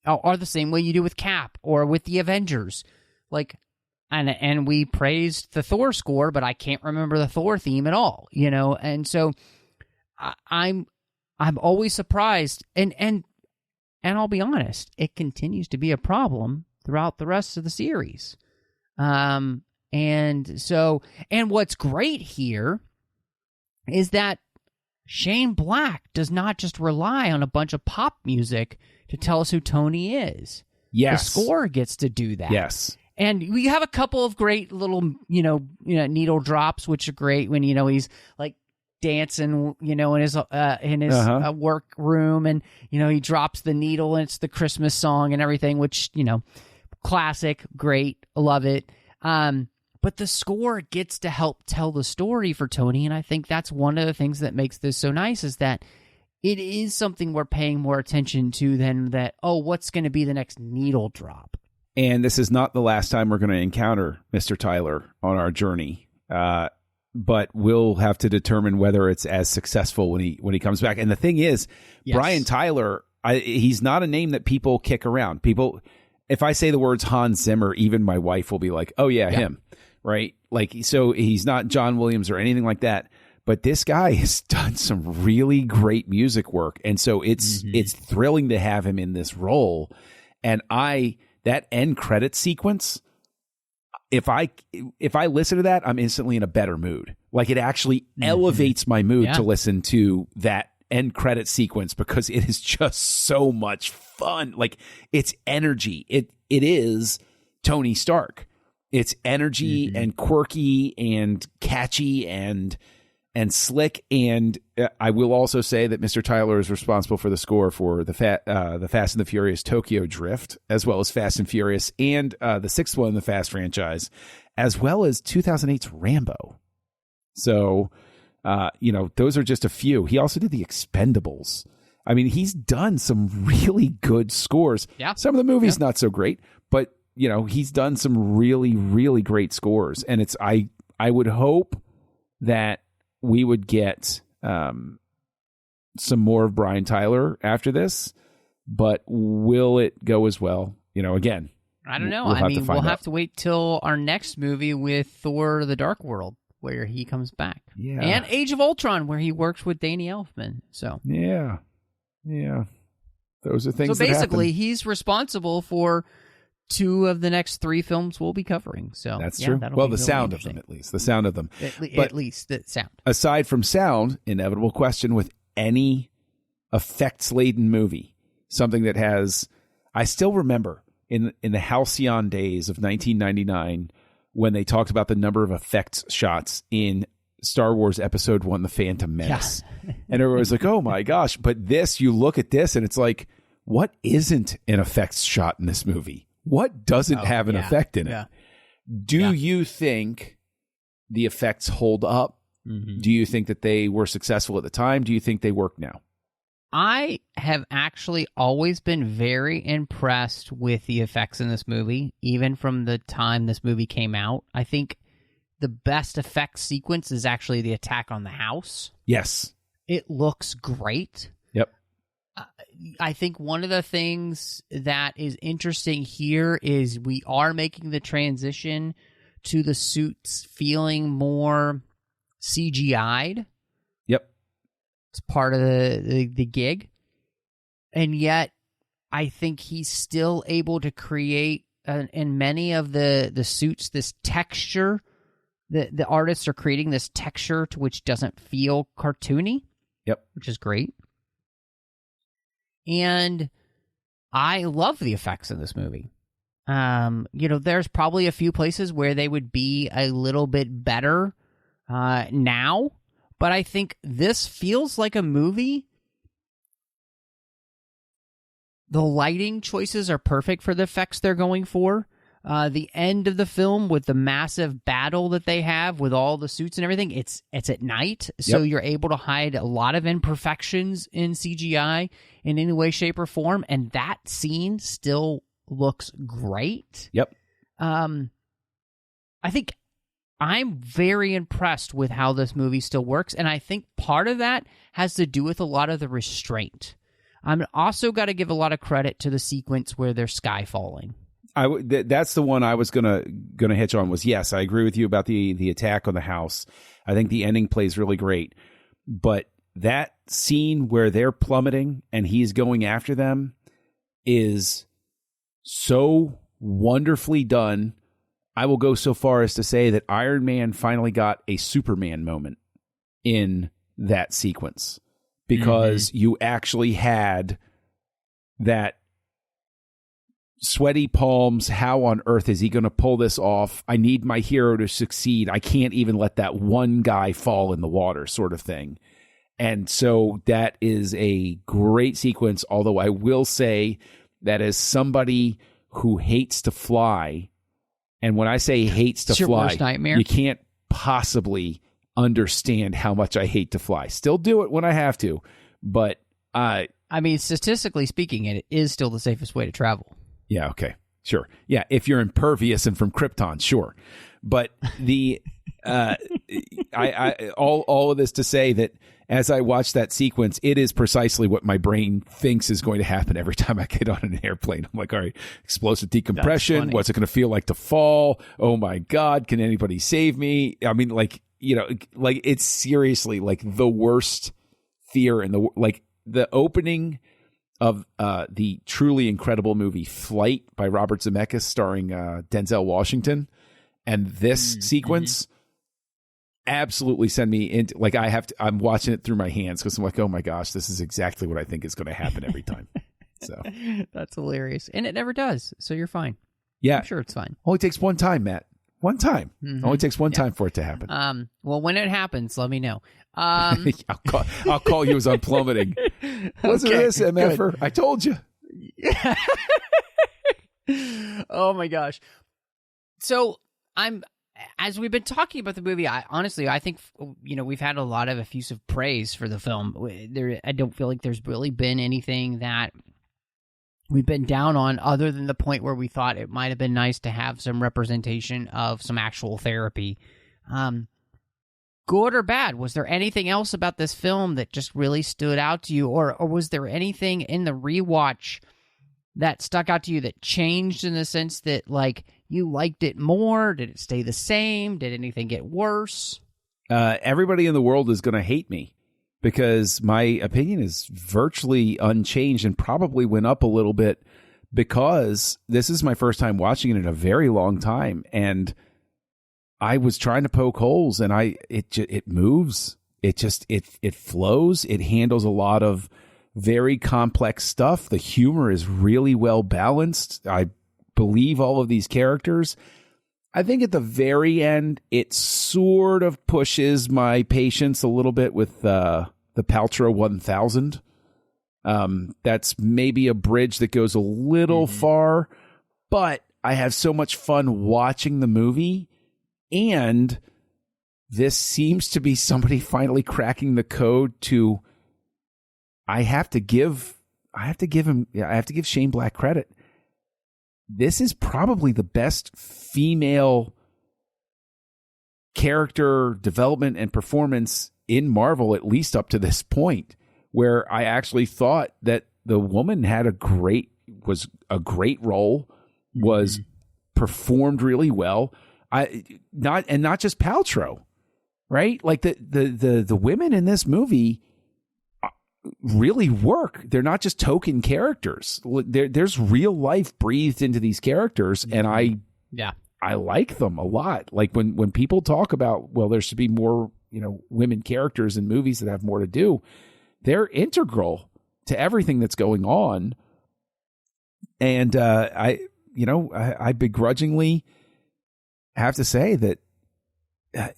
or the same way you do with Cap or with the Avengers. And we praised the Thor score, but I can't remember the Thor theme at all, and so I'm always surprised, and I'll be honest, it continues to be a problem throughout the rest of the series. And what's great here is that Shane Black does not just rely on a bunch of pop music to tell us who Tony is. Yes. The score gets to do that. Yes. And we have a couple of great little, needle drops, which are great when, he's like dancing, in his work room, and, he drops the needle and it's the Christmas song and everything, which, classic, great, love it. But the score gets to help tell the story for Tony, and I think that's one of the things that makes this so nice, is that it is something we're paying more attention to than that, what's going to be the next needle drop? And this is not the last time we're going to encounter Mr. Tyler on our journey, but we'll have to determine whether it's as successful when he comes back. And the thing is, yes, Bryan Tyler, he's not a name that people kick around. People, if I say the words Hans Zimmer, even my wife will be like, "Oh yeah, him." Right? Like, so he's not John Williams or anything like that. But this guy has done some really great music work. And so it's thrilling to have him in this role. And that end credit sequence, if I listen to that, I'm instantly in a better mood. Like, it actually elevates my mood to listen to that end credit sequence, because it is just so much fun. Like, it's energy. It is Tony Stark. It's energy and quirky and catchy and slick. And I will also say that Mr. Tyler is responsible for the score for the Fast and the Furious Tokyo Drift, as well as Fast and Furious, and the sixth one in the Fast franchise, as well as 2008's Rambo. So, those are just a few. He also did the Expendables. I mean, he's done some really good scores. Yeah. Some of the movies not so great, but he's done some really, really great scores. And I would hope that we would get some more of Bryan Tyler after this, but will it go as well? Again, I don't know. We'll have to wait till our next movie with Thor: The Dark World, where he comes back. Yeah. And Age of Ultron, where he works with Danny Elfman. So yeah. Those are things. So basically, he's responsible for 2 of the next 3 films we'll be covering. So that's true. Well, the sound of them, at least. The sound of them. At least the sound. Aside from sound, inevitable question with any effects-laden movie, something that has... I still remember in the halcyon days of 1999 when they talked about the number of effects shots in Star Wars Episode 1, The Phantom Menace. Yeah. And everyone was like, oh my gosh. But you look at this and it's like, what isn't an effects shot in this movie? What doesn't have an effect in it? Yeah. Do you think the effects hold up? Mm-hmm. Do you think that they were successful at the time? Do you think they work now? I have actually always been very impressed with the effects in this movie, even from the time this movie came out. I think the best effects sequence is actually the attack on the house. Yes. It looks great. Yep. I think one of the things that is interesting here is we are making the transition to the suits feeling more CGI'd. Yep. It's part of the gig. And yet, I think he's still able to create, in many of the suits, this texture. The artists are creating this texture to which doesn't feel cartoony. Yep. Which is great. And I love the effects in this movie. There's probably a few places where they would be a little bit better now, but I think this feels like a movie. The lighting choices are perfect for the effects they're going for. The end of the film with the massive battle that they have with all the suits and everything, it's at night, so you're able to hide a lot of imperfections in CGI in any way, shape, or form, and that scene still looks great. Yep. I think I'm very impressed with how this movie still works, and I think part of that has to do with a lot of the restraint. I'm also got to give a lot of credit to the sequence where they're sky falling. That's the one I was gonna hitch on. Was yes, I agree with you about the attack on the house. I think the ending plays really great, but that scene where they're plummeting and he's going after them is so wonderfully done. I will go so far as to say that Iron Man finally got a Superman moment in that sequence, because you actually had that sweaty palms. How on earth is he going to pull this off? I need my hero to succeed. I can't even let that one guy fall in the water, sort of thing. And so that is a great sequence, although I will say that as somebody who hates to fly, and when I say hates to It's your fly, worst nightmare. you can't possibly understand how much I hate to fly. Still do it when I have to, but I mean, statistically speaking, it is still the safest way to travel. yeah, okay, sure. Yeah, if you're impervious and from Krypton, sure. But the all of this to say that as I watch that sequence, it is precisely what my brain thinks is going to happen every time I get on an airplane. I'm like, all right, explosive decompression. What's it going to feel like to fall? Oh my God, can anybody save me? I mean, like, you know, like it's seriously like the worst fear in the like the opening of the truly incredible movie Flight by Robert Zemeckis starring Denzel Washington. And this sequence absolutely send me into like I'm watching it through my hands because I'm like, oh my gosh, this is exactly what I think is going to happen every time. So that's hilarious. And it never does. So you're fine. Yeah. I'm sure it's fine. Only takes one time, Matt. One time. Only takes one time for it to happen. Well, when it happens, let me know. I'll call you as I'm plummeting. Listen to this, MFer. I told you. Oh my gosh. So as we've been talking about the movie, I think, you know, we've had a lot of effusive praise for the film. I don't feel like there's really been anything that we've been down on other than the point where we thought it might have been nice to have some representation of some actual therapy. Good or bad, was there anything else about this film that just really stood out to you? Or was there anything in the rewatch that stuck out to you that changed in the sense that, like, you liked it more? Did it stay the same? Did anything get worse? Everybody in the world is going to hate me because my opinion is virtually unchanged and probably went up a little bit because this is my first time watching it in a very long time. And I was trying to poke holes and it moves. It flows. It handles a lot of very complex stuff. The humor is really well balanced. I believe all of these characters. I think at the very end, it sort of pushes my patience a little bit with the Paltrow 1000. That's maybe a bridge that goes a little far, but I have so much fun watching the movie, and this seems to be somebody finally cracking the code to. I have to give Shane Black credit. This is probably the best female character development and performance in Marvel, at least up to this point, where I actually thought that the woman had a great role, was performed really well. Not just Paltrow, right? Like the women in this movie really work. They're not just token characters. There's real life breathed into these characters, and I like them a lot. Like when people talk about, well, there should be more, women characters in movies that have more to do. They're integral to everything that's going on. And I begrudgingly have to say that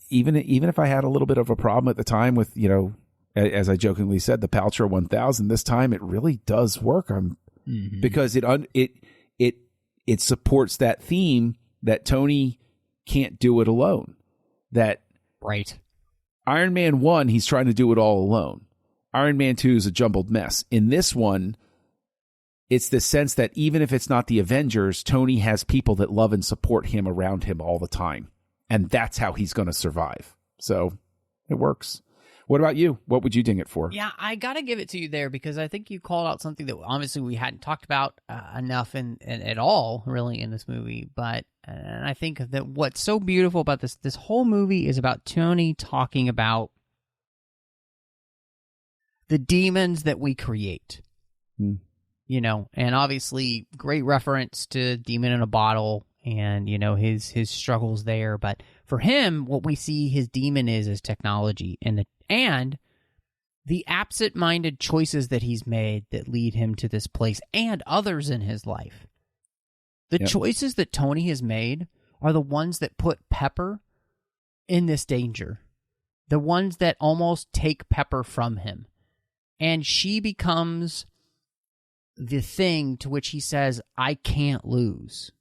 even if I had a little bit of a problem at the time with, as I jokingly said, the Paltrow 1000, this time it really does work. Because it supports that theme that Tony can't do it alone. That right. Iron Man 1, he's trying to do it all alone. Iron Man 2 is a jumbled mess. In this one, it's the sense that even if it's not the Avengers, Tony has people that love and support him around him all the time. And that's how he's going to survive. So it works. What about you? What would you ding it for? Yeah, I got to give it to you there because I think you called out something that obviously we hadn't talked about enough and at all really in this movie. But and I think that what's so beautiful about this whole movie is about Tony talking about the demons that we create. And obviously great reference to Demon in a Bottle and, his struggles there. But for him, what we see his demon is technology and the absent-minded choices that he's made that lead him to this place and others in his life. The choices that Tony has made are the ones that put Pepper in this danger. The ones that almost take Pepper from him. And she becomes the thing to which he says, I can't lose.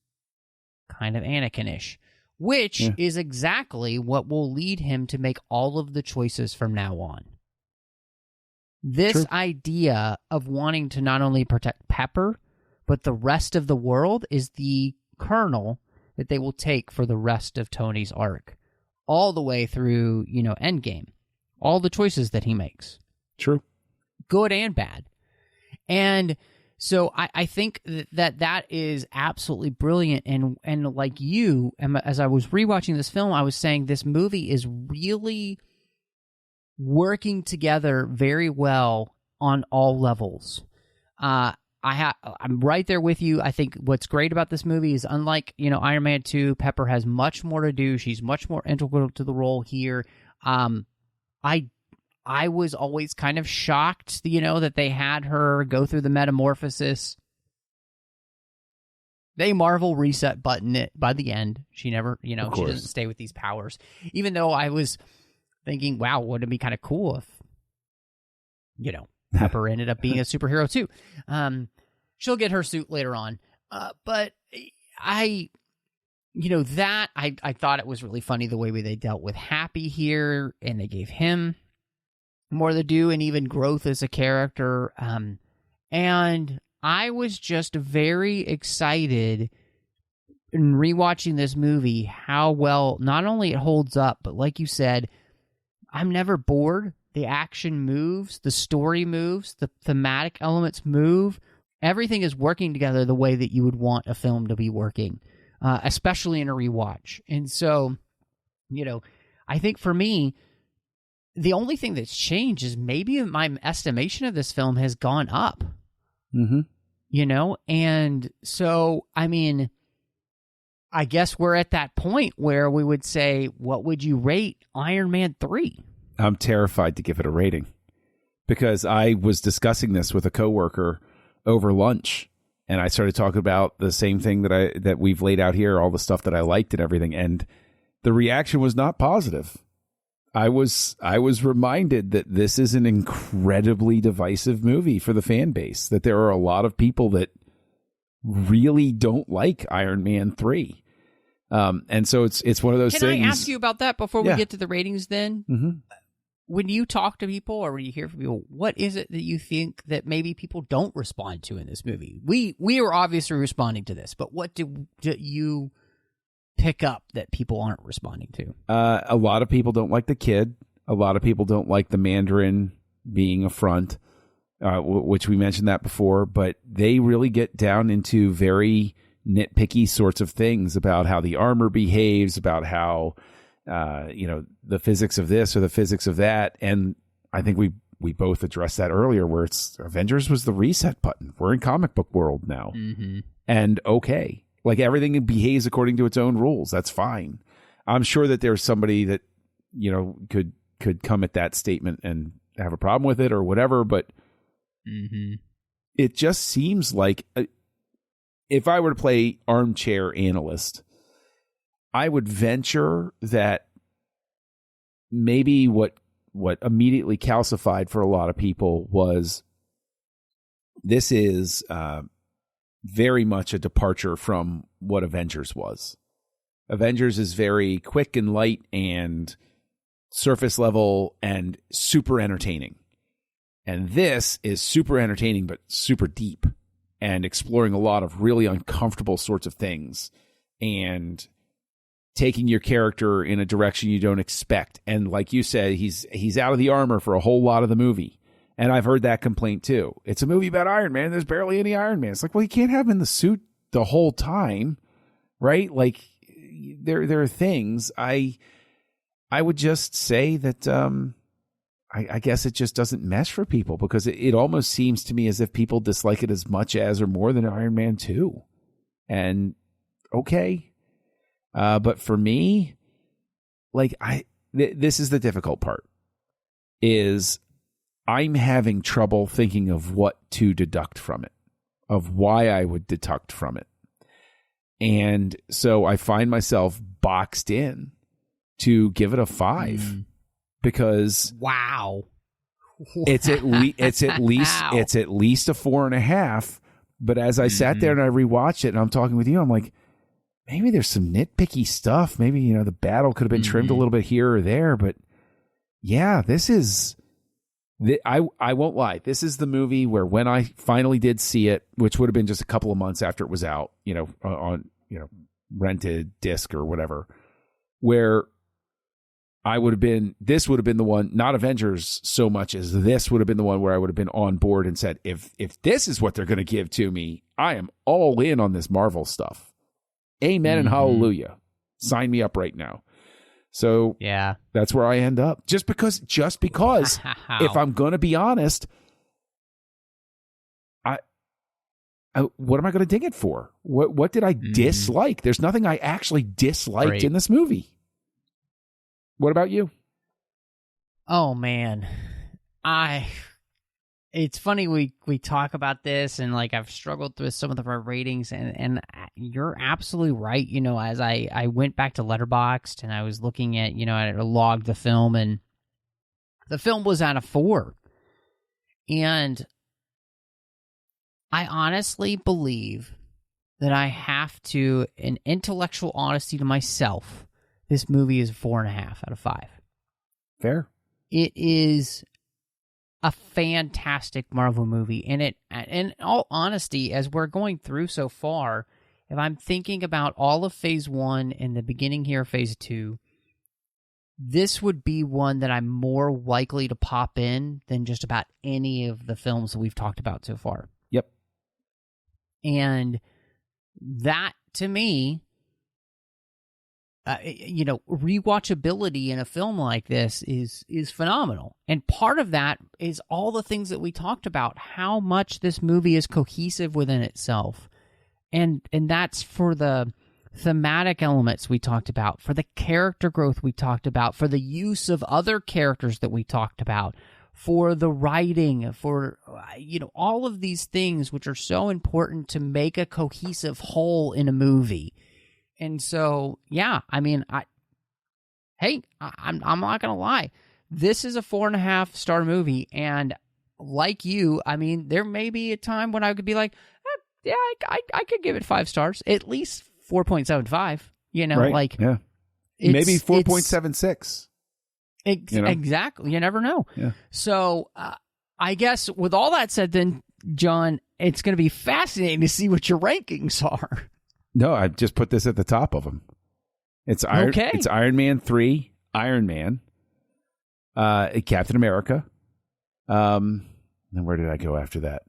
Kind of Anakin-ish. Which is exactly what will lead him to make all of the choices from now on. This idea of wanting to not only protect Pepper, but the rest of the world is the kernel that they will take for the rest of Tony's arc. All the way through, Endgame. All the choices that he makes. True. Good and bad. And so I think that is absolutely brilliant. And like you, as I was rewatching this film, I was saying this movie is really working together very well on all levels. I'm right there with you. I think what's great about this movie is unlike, Iron Man 2, Pepper has much more to do. She's much more integral to the role here. I was always kind of shocked, that they had her go through the metamorphosis. They Marvel reset button it by the end. She never, she doesn't stay with these powers. Even though I was thinking, wow, wouldn't it be kind of cool if, Pepper ended up being a superhero too. She'll get her suit later on. But I thought it was really funny the way they dealt with Happy here, and they gave him more to do and even growth as a character. And I was just very excited in rewatching this movie how well not only it holds up, but like you said, I'm never bored. The action moves, the story moves, the thematic elements move. Everything is working together the way that you would want a film to be working, especially in a rewatch. And so, I think for me, the only thing that's changed is maybe my estimation of this film has gone up. Mm-hmm. And so, I guess we're at that point where we would say, what would you rate Iron Man 3? I'm terrified to give it a rating because I was discussing this with a coworker over lunch, and I started talking about the same thing that we've laid out here, all the stuff that I liked and everything, and the reaction was not positive. I was reminded that this is an incredibly divisive movie for the fan base, that there are a lot of people that really don't like Iron Man 3. And so it's one of those things. Can I ask you about that before we get to the ratings then? Mm-hmm. When you talk to people or when you hear from people, what is it that you think that maybe people don't respond to in this movie? We are obviously responding to this, but what do you pick up that people aren't responding to? A lot of people don't like the kid. A lot of people don't like the Mandarin being a front, which we mentioned that before, but they really get down into very nitpicky sorts of things about how the armor behaves, about how, the physics of this or the physics of that. And I think we both addressed that earlier, where it's Avengers was the reset button. We're in comic book world now. Mm-hmm. And okay. Like everything behaves according to its own rules. That's fine. I'm sure that there's somebody that, could come at that statement and have a problem with it or whatever. But it just seems like if I were to play armchair analyst, I would venture that maybe what immediately calcified for a lot of people was this is very much a departure from what Avengers was. Avengers is very quick and light and surface level and super entertaining. And this is super entertaining, but super deep and exploring a lot of really uncomfortable sorts of things and taking your character in a direction you don't expect. And like you said, he's out of the armor for a whole lot of the movie. And I've heard that complaint too. It's a movie about Iron Man. There's barely any Iron Man. It's like, well, you can't have him in the suit the whole time, right? Like there are things. I would just say that I guess it just doesn't mesh for people because it almost seems to me as if people dislike it as much as or more than Iron Man 2. And okay. But for me, like this is the difficult part is I'm having trouble thinking of what to deduct from it, of why I would deduct from it. And so I find myself boxed in to give it a 5 because wow, it's at least it's at least a 4.5. But as I sat there and I rewatched it and I'm talking with you, I'm like, maybe there's some nitpicky stuff. Maybe, you know, the battle could have been trimmed a little bit here or there. But yeah, this is, I won't lie. This is the movie where when I finally did see it, which would have been just a couple of months after it was out, you know, on, you know, rented disc or whatever, where this would have been the one, not Avengers so much as this would have been the one where I would have been on board and said, if this is what they're going to give to me, I am all in on this Marvel stuff. Amen and hallelujah. Sign me up right now. So yeah, that's where I end up. Just because if I'm going to be honest, I what am I going to ding it for? What did I dislike? There's nothing I actually disliked in this movie. What about you? Oh man, it's funny we talk about this and like I've struggled with some of our ratings and you're absolutely right. You know, as I went back to Letterboxd and I was looking at, you know, I logged the film and the film was at a 4. And I honestly believe that I have to, in intellectual honesty to myself, this movie is 4.5 out of 5. Fair. It is a fantastic Marvel movie. And in all honesty, as we're going through so far, if I'm thinking about all of Phase 1 and the beginning here of Phase 2, this would be one that I'm more likely to pop in than just about any of the films that we've talked about so far. Yep. And that, to me, you know, rewatchability in a film like this is phenomenal. And part of that is all the things that we talked about, how much this movie is cohesive within itself. And that's for the thematic elements we talked about, for the character growth we talked about, for the use of other characters that we talked about, for the writing, for, you know, all of these things which are so important to make a cohesive whole in a movie. And so, yeah, I mean, I'm not going to lie. This is a 4.5 star movie. And like you, I mean, there may be a time when I could be like, yeah, I could give it 5 stars, at least 4.75, you know, right. like, yeah, maybe 4.76. You know? Exactly. You never know. Yeah. So I guess with all that said, then, John, it's going to be fascinating to see what your rankings are. No, I just put this at the top of them. It's Iron Man 3, Iron Man, Captain America. Then where did I go after that?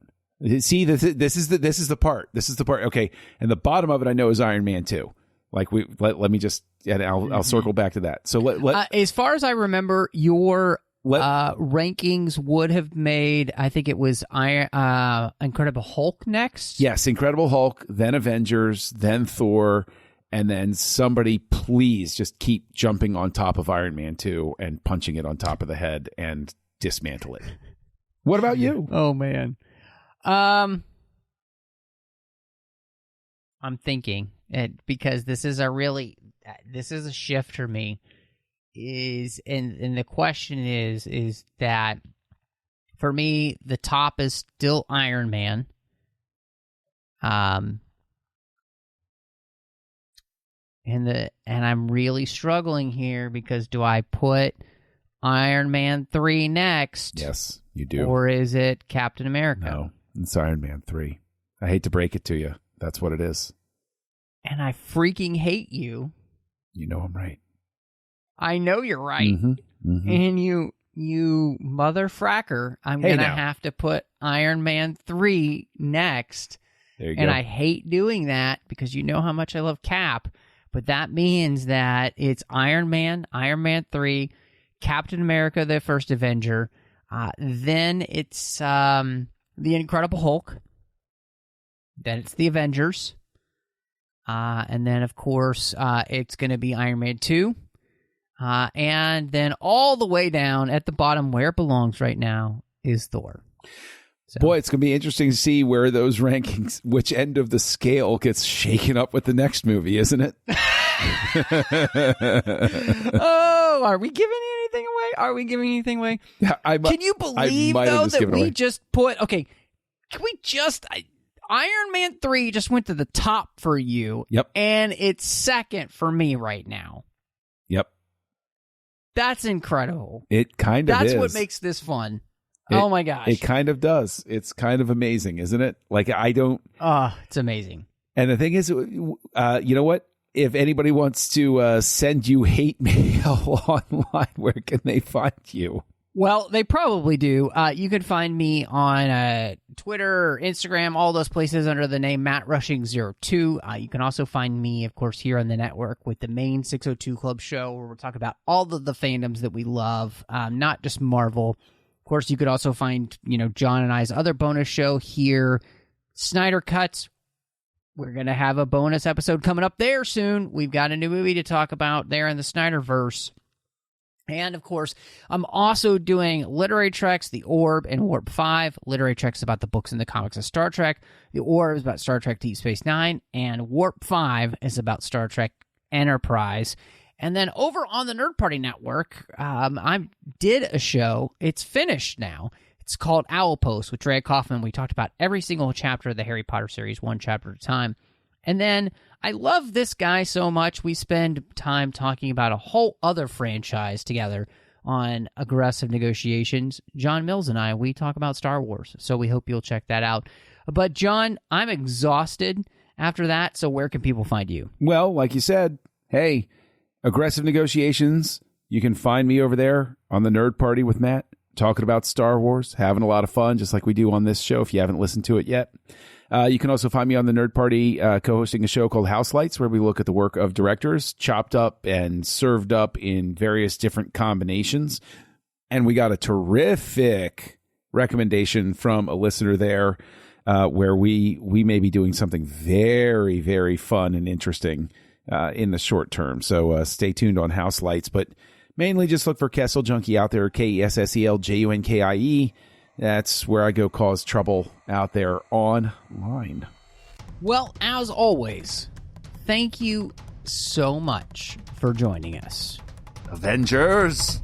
See, this is the part. This is the part. Okay, and the bottom of it I know is Iron Man 2. Like let me just, and I'll circle back to that. So as far as I remember, your rankings would have made, I think it was Incredible Hulk next. Yes, Incredible Hulk, then Avengers, then Thor, and then somebody please just keep jumping on top of Iron Man 2 and punching it on top of the head and dismantle it. What about you? Oh man. I'm thinking because this is a shift for me. And the question is that for me the top is still Iron Man. And I'm really struggling here because do I put Iron Man 3 next? Yes, you do. Or is it Captain America? No, it's Iron Man 3. I hate to break it to you. That's what it is. And I freaking hate you. You know I'm right. I know you're right. Mm-hmm, mm-hmm. And you mother fracker, I'm going to have to put Iron Man 3 next. There you and go. I hate doing that because you know how much I love Cap. But that means that it's Iron Man 3, Captain America, the First Avenger. Then it's the Incredible Hulk. Then it's the Avengers. And then, of course, it's going to be Iron Man 2. And then all the way down at the bottom where it belongs right now is Thor. So. Boy, it's going to be interesting to see where those rankings, which end of the scale gets shaken up with the next movie, isn't it? Oh, are we giving anything away? Are we giving anything away? Can you believe, though, that we just put... Okay, can we just... Iron Man 3 just went to the top for you. Yep. And it's second for me right now. Yep. That's incredible. It kind of is. That's what makes this fun. Oh, my gosh. It kind of does. It's kind of amazing, isn't it? Like, I don't... it's amazing. And the thing is, you know what? If anybody wants to send you hate mail online, where can they find you? Well, they probably do. You can find me on Twitter or Instagram, all those places under the name MattRushing02. You can also find me, of course, here on the network with the main 602 Club show, where we'll talk about all of the fandoms that we love, not just Marvel. Of course, you could also find, John and I's other bonus show here, Snyder Cuts. We're going to have a bonus episode coming up there soon. We've got a new movie to talk about there in the Snyderverse. And, of course, I'm also doing Literary Treks, The Orb, and Warp 5. Literary Treks about the books and the comics of Star Trek. The Orb is about Star Trek Deep Space Nine. And Warp 5 is about Star Trek Enterprise. And then over on the Nerd Party Network, I did a show. It's finished now. It's called Owl Post with Drea Kaufman. We talked about every single chapter of the Harry Potter series, one chapter at a time. And then I love this guy so much, we spend time talking about a whole other franchise together on Aggressive Negotiations. John Mills and I, we talk about Star Wars, so we hope you'll check that out. But John, I'm exhausted after that, so where can people find you? Well, like you said, hey, Aggressive Negotiations, you can find me over there on the Nerd Party with Matt, talking about Star Wars, having a lot of fun, just like we do on this show if you haven't listened to it yet. You can also find me on the Nerd Party co-hosting a show called House Lights, where we look at the work of directors chopped up and served up in various different combinations. And we got a terrific recommendation from a listener there where we may be doing something very, very fun and interesting in the short term. So stay tuned on House Lights. But mainly just look for Kessel Junkie out there, KESSELJUNKIE. That's where I go cause trouble out there online. Well, as always, thank you so much for joining us. Avengers!